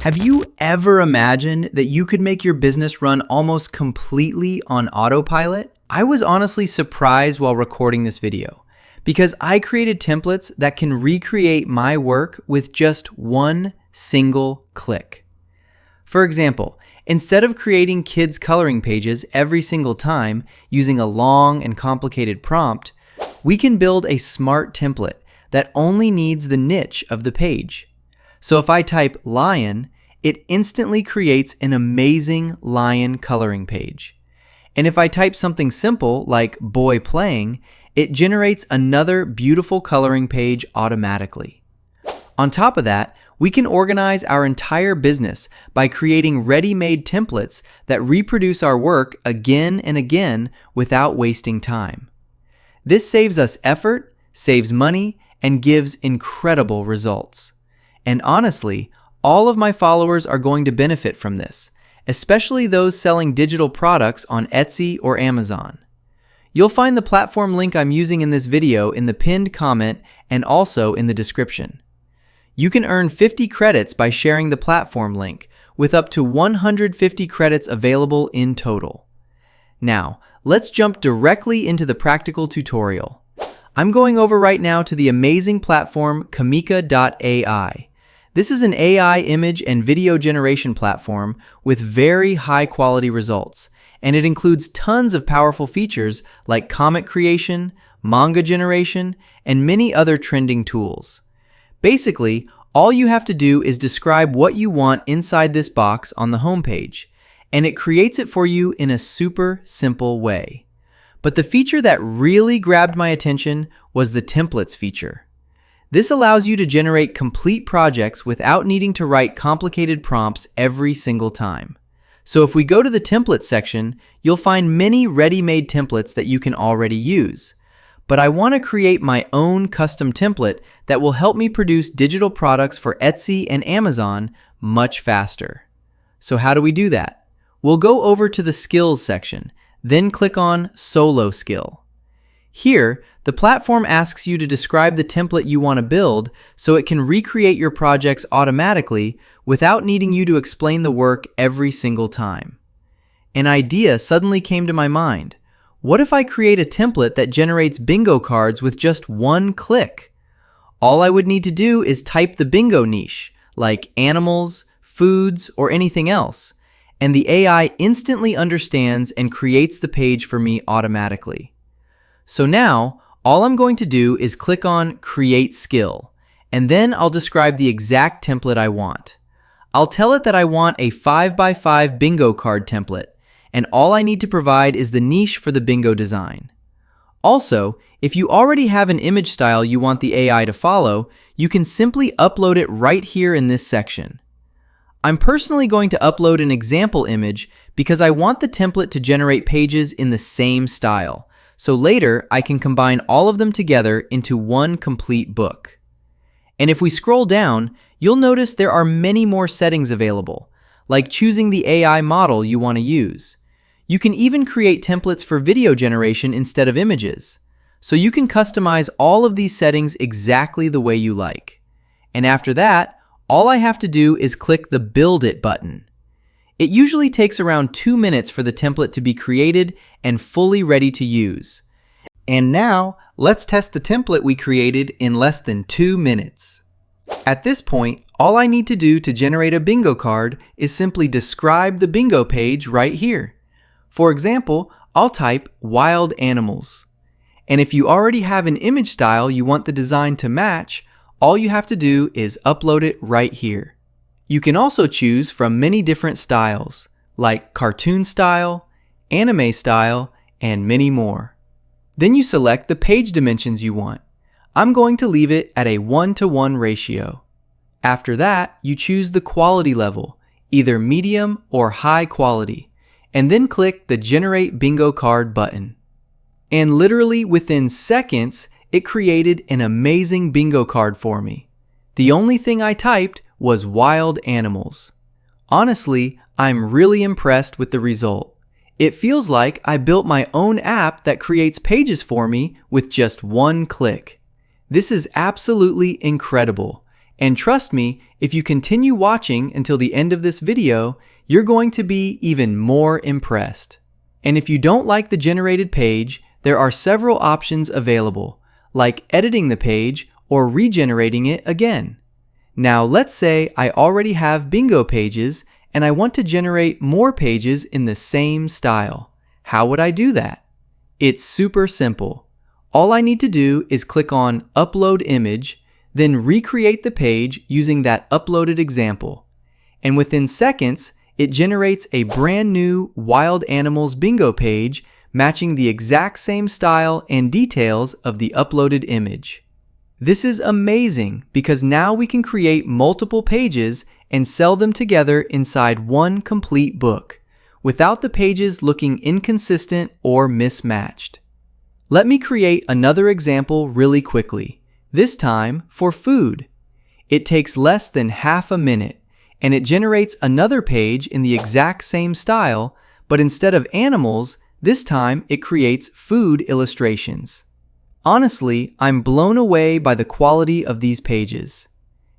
Have you ever imagined that you could make your business run almost completely on autopilot? I was honestly surprised while recording this video because I created templates that can recreate my work with just one single click. For example, instead of creating kids' coloring pages every single time using a long and complicated prompt, we can build a smart template that only needs the niche of the page. So if I type lion, it instantly creates an amazing lion coloring page. And if I type something simple like boy playing, it generates another beautiful coloring page automatically. On top of that, we can organize our entire business by creating ready-made templates that reproduce our work again and again without wasting time. This saves us effort, saves money, and gives incredible results. And honestly, all of my followers are going to benefit from this, especially those selling digital products on Etsy or Amazon. You'll find the platform link I'm using in this video in the pinned comment and also in the description. You can earn 50 credits by sharing the platform link, with up to 150 credits available in total. Now, let's jump directly into the practical tutorial. I'm going over right now to the amazing platform Camika AI. This is an AI image and video generation platform with very high quality results, and it includes tons of powerful features like comic creation, manga generation, and many other trending tools. Basically, all you have to do is describe what you want inside this box on the homepage, and it creates it for you in a super simple way. But the feature that really grabbed my attention was the templates feature. This allows you to generate complete projects without needing to write complicated prompts every single time. So if we go to the template section, you'll find many ready-made templates that you can already use. But I want to create my own custom template that will help me produce digital products for Etsy and Amazon much faster. So how do we do that? We'll go over to the skills section, then click on Solo Skill. Here, the platform asks you to describe the template you want to build so it can recreate your projects automatically without needing you to explain the work every single time. An idea suddenly came to my mind. What if I create a template that generates bingo cards with just one click? All I would need to do is type the bingo niche, like animals, foods, or anything else, and the AI instantly understands and creates the page for me automatically. So now, all I'm going to do is click on Create Skill, and then I'll describe the exact template I want. I'll tell it that I want a 5x5 bingo card template, and all I need to provide is the niche for the bingo design. Also, if you already have an image style you want the AI to follow, you can simply upload it right here in this section. I'm personally going to upload an example image because I want the template to generate pages in the same style, so later I can combine all of them together into one complete book. And if we scroll down, you'll notice there are many more settings available, like choosing the AI model you want to use. You can even create templates for video generation instead of images. So you can customize all of these settings exactly the way you like. And after that, all I have to do is click the Build It button. It usually takes around 2 minutes for the template to be created and fully ready to use. And now, let's test the template we created in less than 2 minutes. At this point, all I need to do to generate a bingo card is simply describe the bingo page right here. For example, I'll type wild animals. And if you already have an image style you want the design to match, all you have to do is upload it right here. You can also choose from many different styles, like cartoon style, anime style, and many more. Then you select the page dimensions you want. I'm going to leave it at a 1:1 ratio. After that, you choose the quality level, either medium or high quality, and then click the Generate Bingo Card button. And literally within seconds, it created an amazing bingo card for me. The only thing I typed was wild animals. Honestly, I'm really impressed with the result. It feels like I built my own app that creates pages for me with just one click. This is absolutely incredible, And trust me, if you continue watching until the end of this video, you're going to be even more impressed. And if you don't like the generated page, there are several options available, like editing the page or regenerating it again. Now let's say I already have bingo pages and I want to generate more pages in the same style. How would I do that? It's super simple. All I need to do is click on Upload Image, then recreate the page using that uploaded example. And within seconds, it generates a brand new Wild Animals bingo page matching the exact same style and details of the uploaded image. This is amazing because now we can create multiple pages and sell them together inside one complete book, without the pages looking inconsistent or mismatched. Let me create another example really quickly, this time for food. It takes less than half a minute, and it generates another page in the exact same style, but instead of animals, this time it creates food illustrations. Honestly, I'm blown away by the quality of these pages.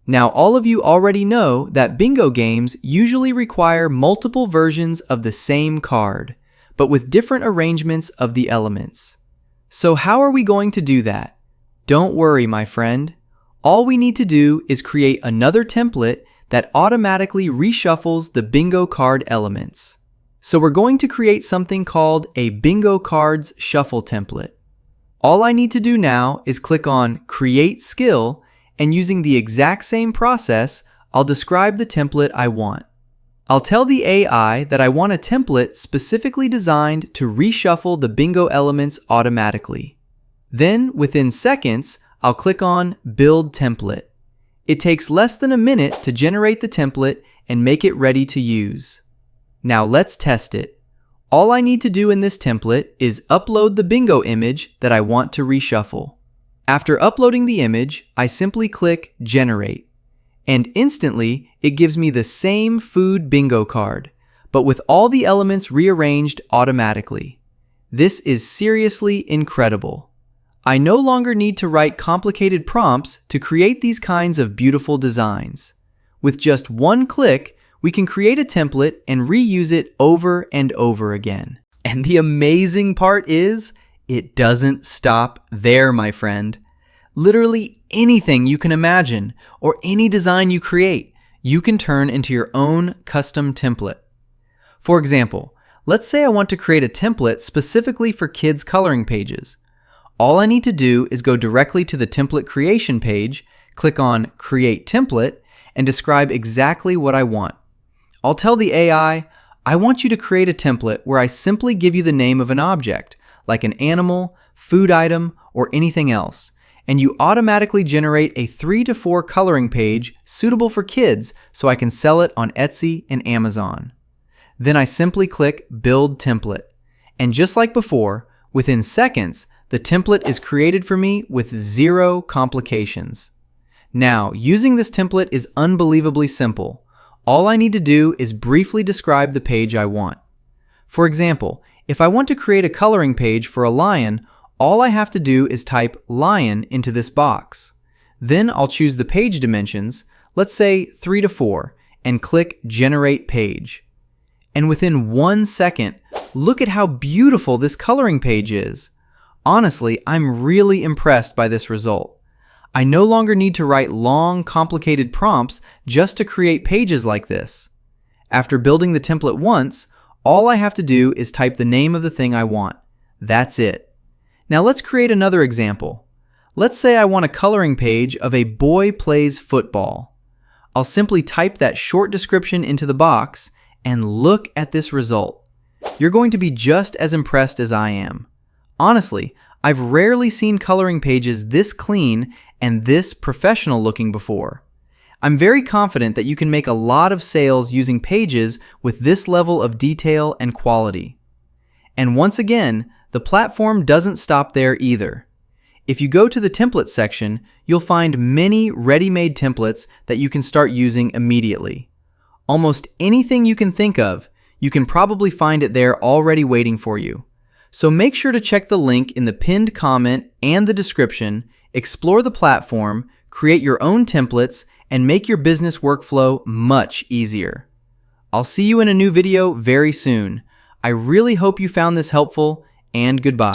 Now, all of you already know that bingo games usually require multiple versions of the same card, but with different arrangements of the elements. So how are we going to do that? Don't worry, my friend. All we need to do is create another template that automatically reshuffles the bingo card elements. So we're going to create something called a bingo cards shuffle template. All I need to do now is click on Create Skill, and using the exact same process, I'll describe the template I want. I'll tell the AI that I want a template specifically designed to reshuffle the bingo elements automatically. Then, within seconds, I'll click on Build Template. It takes less than a minute to generate the template and make it ready to use. Now let's test it. All I need to do in this template is upload the bingo image that I want to reshuffle. After uploading the image, I simply click Generate, and instantly it gives me the same food bingo card, but with all the elements rearranged automatically. This is seriously incredible. I no longer need to write complicated prompts to create these kinds of beautiful designs. With just one click, we can create a template and reuse it over and over again. And the amazing part is, it doesn't stop there, my friend. Literally anything you can imagine or any design you create, you can turn into your own custom template. For example, let's say I want to create a template specifically for kids' coloring pages. All I need to do is go directly to the template creation page, click on Create Template, and describe exactly what I want. I'll tell the AI, I want you to create a template where I simply give you the name of an object, like an animal, food item, or anything else, and you automatically generate a 3 to 4 coloring page suitable for kids so I can sell it on Etsy and Amazon. Then I simply click Build Template, and just like before, within seconds, the template is created for me with zero complications. Now, using this template is unbelievably simple. All I need to do is briefly describe the page I want. For example, if I want to create a coloring page for a lion, all I have to do is type lion into this box. Then I'll choose the page dimensions, let's say 3 to 4, and click Generate Page. And within 1 second, look at how beautiful this coloring page is. Honestly, I'm really impressed by this result. I no longer need to write long, complicated prompts just to create pages like this. After building the template once, all I have to do is type the name of the thing I want. That's it. Now let's create another example. Let's say I want a coloring page of a boy plays football. I'll simply type that short description into the box, and look at this result. You're going to be just as impressed as I am. Honestly, I've rarely seen coloring pages this clean and this professional looking before. I'm very confident that you can make a lot of sales using pages with this level of detail and quality. And once again, the platform doesn't stop there either. If you go to the template section, you'll find many ready-made templates that you can start using immediately. Almost anything you can think of, you can probably find it there already waiting for you. So make sure to check the link in the pinned comment and the description, explore the platform, create your own templates, and make your business workflow much easier. I'll see you in a new video very soon. I really hope you found this helpful, and goodbye.